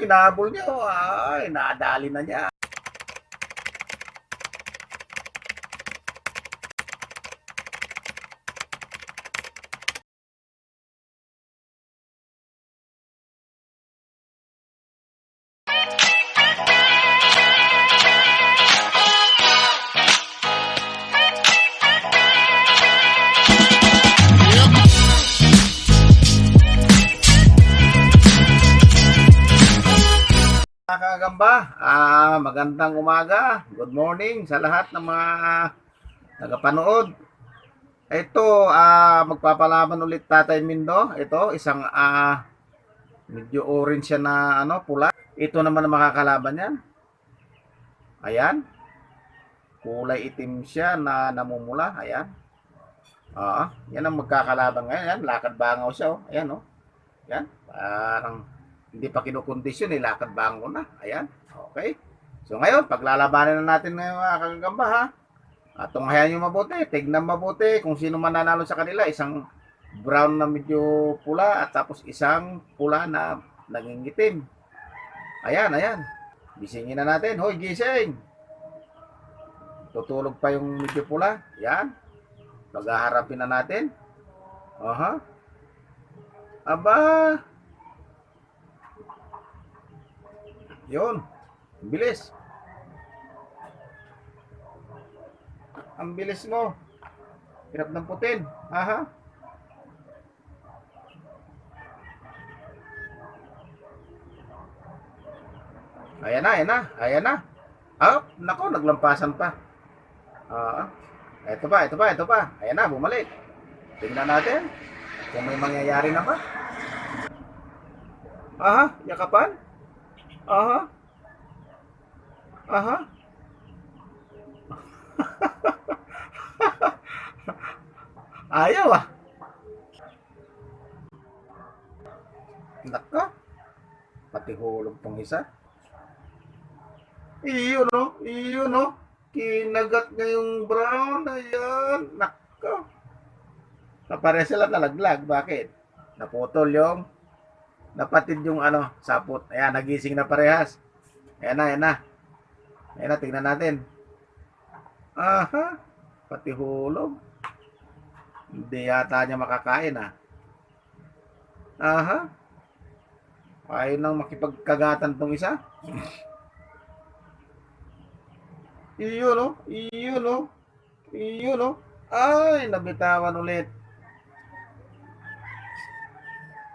Hinabol niya. Ay, nadali na niya. Mga kagamba, magandang umaga. Good morning sa lahat ng mga nagapanood. Ito, magpapalaban ulit Tatay Mindo. Ito, isang medyo orange siya na pula. Ito naman ang makakalaban yan. Ayan. Kulay itim siya na namumula. Ayan. Yan ang magkakalaban ngayon. Ayan, lakad bangaw siya. Ayan, Yan. Parang hindi pa kinukondisyon, lakad bango na. Ayan. Okay. So ngayon, paglalabanan na natin ngayon mga kagamba ha. Tunghayan nyo mabuti, tignan mabuti kung sino man nanalo sa kanila. Isang brown na medyo pula at tapos isang pula na nangingitim. Ayan, ayan. Gisingin na natin. Hoy, gising! Tutulog pa yung medyo pula. Ayan. Paghaharapin na natin. Aba! Yun. Bilis. Ang bilis mo. Hirap ng putin. Ayan na, ayan na. Ayan na. Nako, naglampasan pa. Ito pa. Ayan na, bumalik. Tingnan natin kung may mangyayari na ba. Yakapan. Ayaw Naka. Pati hulog tong isa. Iyon Kinagat niya yung brown. Ayan. Naka. Napare sila nalaglag. Bakit? Naputol yung napatid yung sapot. Ayan, nagising na parehas. Ayan na. Ayan na, tingnan natin. Pati hulog. Hindi yata niya makakain Ayaw nang makipagkagatan tong isa. Iyon Ay, nabitawan ulit.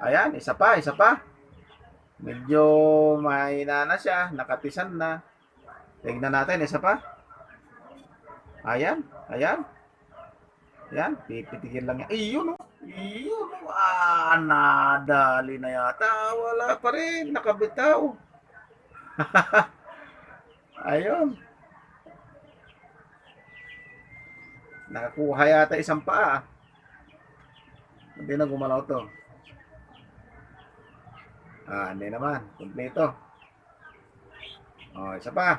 Ayan, isa pa. Medyo mahina na siya, nakatisan na. Tingnan natin, isa pa. Ayan. Yan, pipitigil lang yan. Iyon nadali na yata. Wala pa rin, nakabitaw. Ayun. Nakakuha yata isang paa. Hindi na gumalaw to. Hindi naman. Kompleto. Isa pa.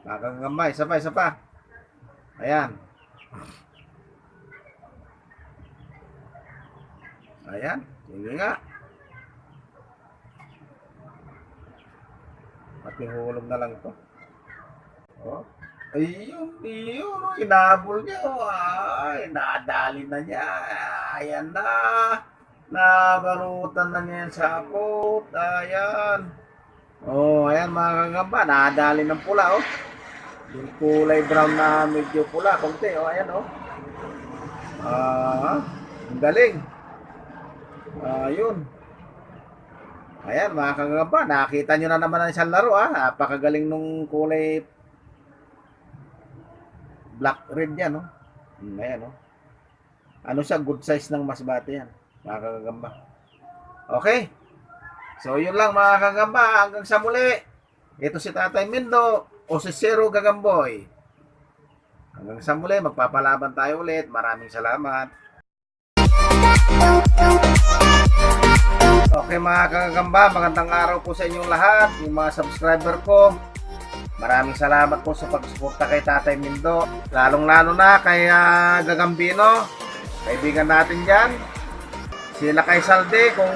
Nakakagambay. Isa pa. Ayan. Ayan. Sige nga. Pati hulog na lang ito. Ayun. Inabol niya. Ay, nadali na niya. Ayan na. Nabarutan na niya yung sapot. Ayan. Ayan mga kagamba. Nadali ng pula, Yung kulay brown na medyo pula. Kunti, ayan, ang galing. Ayun. Ayan mga kagamba. Nakita nyo na naman ang isang laro, Napakagaling nung kulay black red yan, Ayan, Ano siya? Good size ng masbate yan. Mga kagamba. Okay. So, yun lang mga kagamba. Hanggang sa muli. Ito si Tatay Mindo o si Zero Gagamboy. Hanggang sa muli. Magpapalaban tayo ulit. Maraming salamat. Okay mga kagamba. Magandang araw po sa inyong lahat. Yung mga subscriber ko. Maraming salamat po sa pagsuporta kay Tatay Mindo. Lalong-lalo na kay Gagambino. Kaibigan natin dyan. Sila kay Salde, kung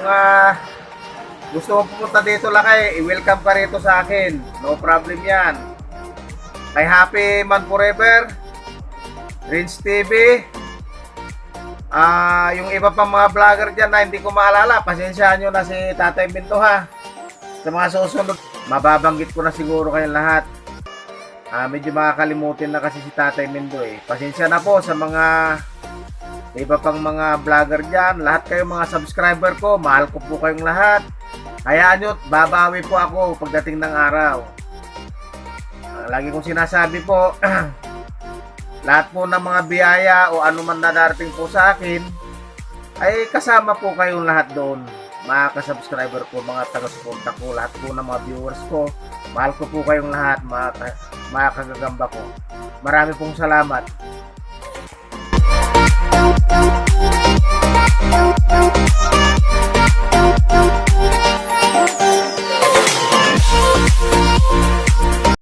gusto mo pumunta dito lakay, i-welcome ka rito sa akin. No problem yan. Kay Happy Man Forever, Rins TV, yung iba pang mga vlogger dyan na hindi ko maalala, pasensyahan nyo na si Tatay Minto ha. Sa mga susunod, mababanggit ko na siguro kayong lahat. Medyo makakalimutin na kasi si Tatay Mindo eh. Pasensya na po sa mga iba pang mga vlogger dyan. Lahat kayo mga subscriber ko, mahal ko po kayong lahat. Hayaan nyo, babawi po ako pagdating ng araw. Lagi kong sinasabi po, lahat po ng mga biyaya o anuman na darating po sa akin, ay kasama po kayong lahat doon. Mga ka-subscriber ko, mga taga-suporta ko, lahat po ng mga viewers ko. Mahal ko po kayong lahat, mga kagagamba ko. Marami pong salamat.